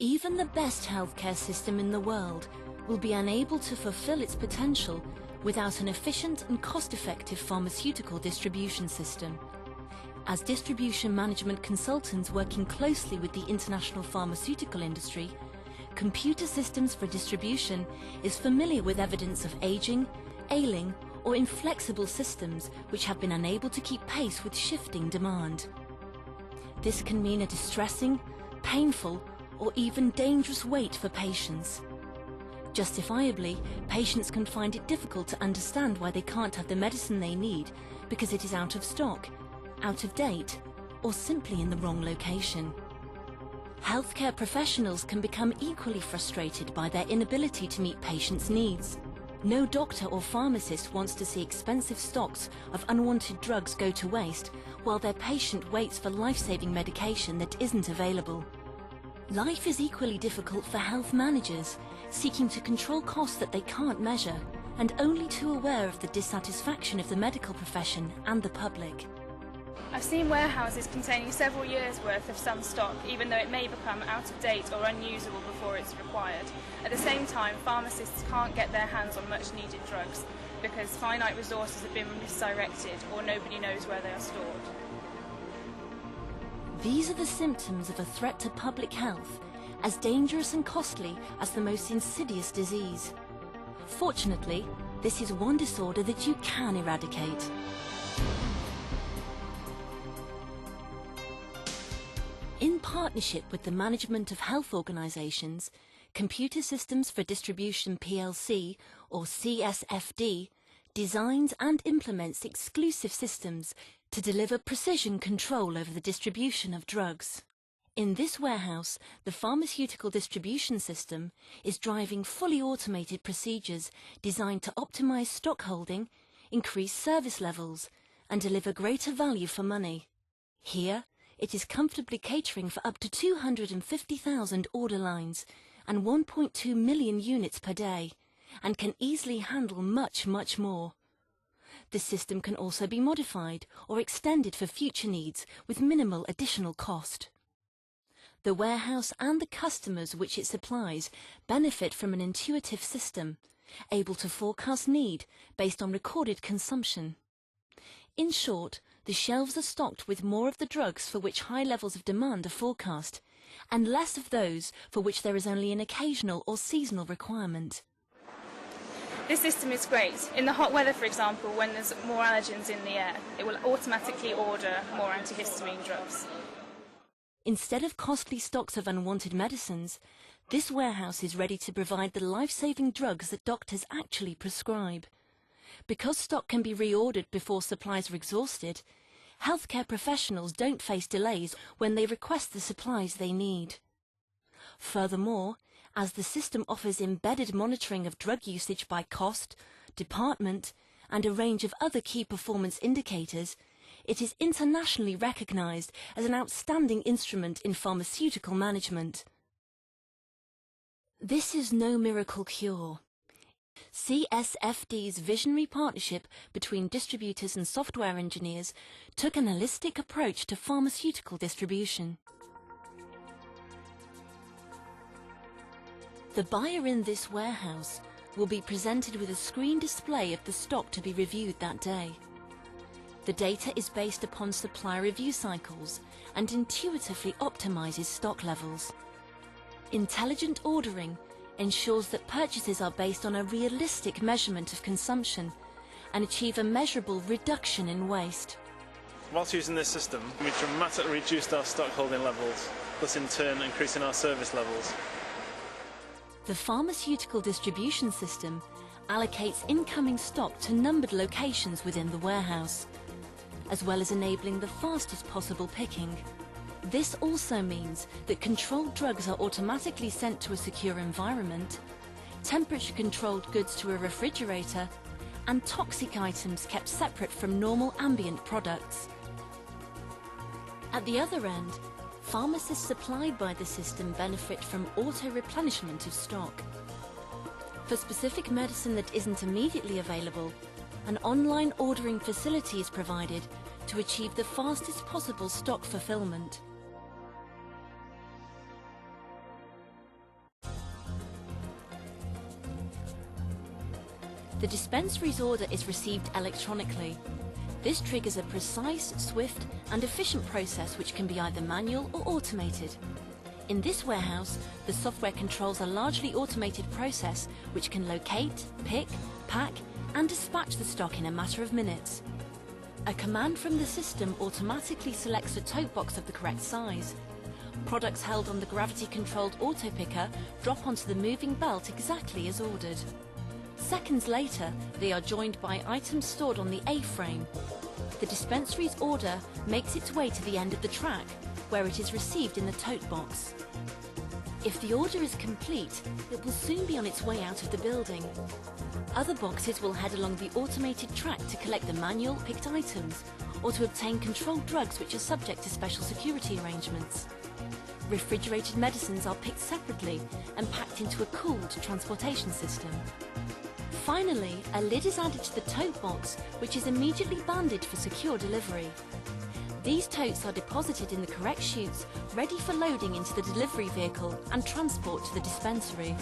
Even the best healthcare system in the world will be unable to fulfill its potential without an efficient and cost-effective pharmaceutical distribution system. As distribution management consultants working closely with the international pharmaceutical industry, Computer Systems for Distribution is familiar with evidence of aging, ailing, or inflexible systems which have been unable to keep pace with shifting demand. This can mean a distressing, painful, or even dangerous wait for patients. Justifiably, patients can find it difficult to understand why they can't have the medicine they need because it is out of stock, out of date, or simply in the wrong location. Healthcare professionals can become equally frustrated by their inability to meet patients' needs. No doctor or pharmacist wants to see expensive stocks of unwanted drugs go to waste while their patient waits for life-saving medication that isn't available. Life is equally difficult for health managers, seeking to control costs that they can't measure, and only too aware of the dissatisfaction of the medical profession and the public. I've seen warehouses containing several years' worth of some stock, even though it may become out of date or unusable before it's required. At the same time, pharmacists can't get their hands on much needed drugs because finite resources have been misdirected or nobody knows where they are stored. These are the symptoms of a threat to public health, as dangerous and costly as the most insidious disease. Fortunately, this is one disorder that you can eradicate. In partnership with the Management of Health Organisations, Computer Systems for Distribution plc, or CSfD, designs and implements exclusive systems to deliver precision control over the distribution of drugs. In this warehouse, the pharmaceutical distribution system is driving fully automated procedures designed to optimize stock holding, increase service levels, and deliver greater value for money. Here, it is comfortably catering for up to 250,000 order lines and 1.2 million units per day, and can easily handle much more. This system can also be modified or extended for future needs with minimal additional cost. The warehouse and the customers which it supplies benefit from an intuitive system, able to forecast need based on recorded consumption. In short, the shelves are stocked with more of the drugs for which high levels of demand are forecast, and less of those for which there is only an occasional or seasonal requirement. This system is great. In the hot weather, for example, when there's more allergens in the air, it will automatically order more antihistamine drugs. Instead of costly stocks of unwanted medicines, this warehouse is ready to provide the life-saving drugs that doctors actually prescribe. Because stock can be reordered before supplies are exhausted, healthcare professionals don't face delays when they request the supplies they need. Furthermore, as the system offers embedded monitoring of drug usage by cost, department, and a range of other key performance indicators, it is internationally recognized as an outstanding instrument in pharmaceutical management. This is no miracle cure. CSfD's visionary partnership between distributors and software engineers took an holistic approach to pharmaceutical distribution. The buyer in this warehouse will be presented with a screen display of the stock to be reviewed that day. The data is based upon supply review cycles and intuitively optimizes stock levels. Intelligent ordering ensures that purchases are based on a realistic measurement of consumption and achieve a measurable reduction in waste. Whilst using this system, we dramatically reduced our stock holding levels, thus in turn increasing our service levels. The pharmaceutical distribution system allocates incoming stock to numbered locations within the warehouse, as well as enabling the fastest possible picking. This also means that controlled drugs are automatically sent to a secure environment, temperature-controlled goods to a refrigerator, and toxic items kept separate from normal ambient products. At the other end, pharmacists supplied by the system benefit from auto-replenishment of stock. For specific medicine that isn't immediately available, an online ordering facility is provided to achieve the fastest possible stock fulfillment. The dispensary's order is received electronically. This triggers a precise, swift and efficient process which can be either manual or automated. In this warehouse, the software controls a largely automated process which can locate, pick, pack and dispatch the stock in a matter of minutes. A command from the system automatically selects a tote box of the correct size. Products held on the gravity-controlled auto picker drop onto the moving belt exactly as ordered. Seconds later, they are joined by items stored on the A-frame. The dispensary's order makes its way to the end of the track, where it is received in the tote box. If the order is complete, it will soon be on its way out of the building. Other boxes will head along the automated track to collect the manual picked items, or to obtain controlled drugs which are subject to special security arrangements. Refrigerated medicines are picked separately and packed into a cooled transportation system. Finally, a lid is added to the tote box, which is immediately banded for secure delivery. These totes are deposited in the correct chutes, ready for loading into the delivery vehicle and transport to the dispensary.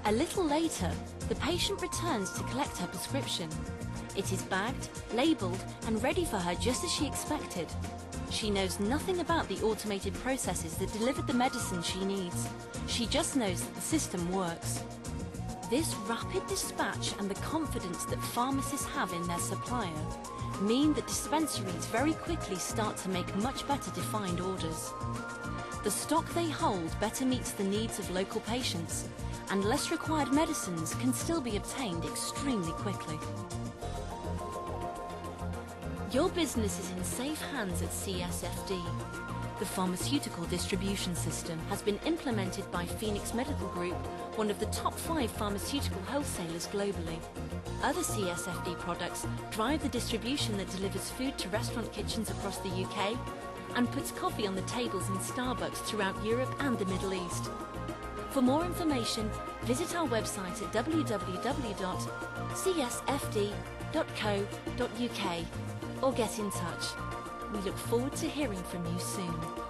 A little later, the patient returns to collect her prescription. It is bagged, labelled and ready for her just as she expected. She knows nothing about the automated processes that delivered the medicine she needs. She just knows that the system works. This rapid dispatch and the confidence that pharmacists have in their supplier mean that dispensaries very quickly start to make much better defined orders. The stock they hold better meets the needs of local patients, and less required medicines can still be obtained extremely quickly. Your business is in safe hands at CSfD. The pharmaceutical distribution system has been implemented by Phoenix Medical Group, one of the top 5 pharmaceutical wholesalers globally. Other CSfD products drive the distribution that delivers food to restaurant kitchens across the UK and puts coffee on the tables in Starbucks throughout Europe and the Middle East. For more information, visit our website at www.csfd.co.uk or get in touch. We look forward to hearing from you soon.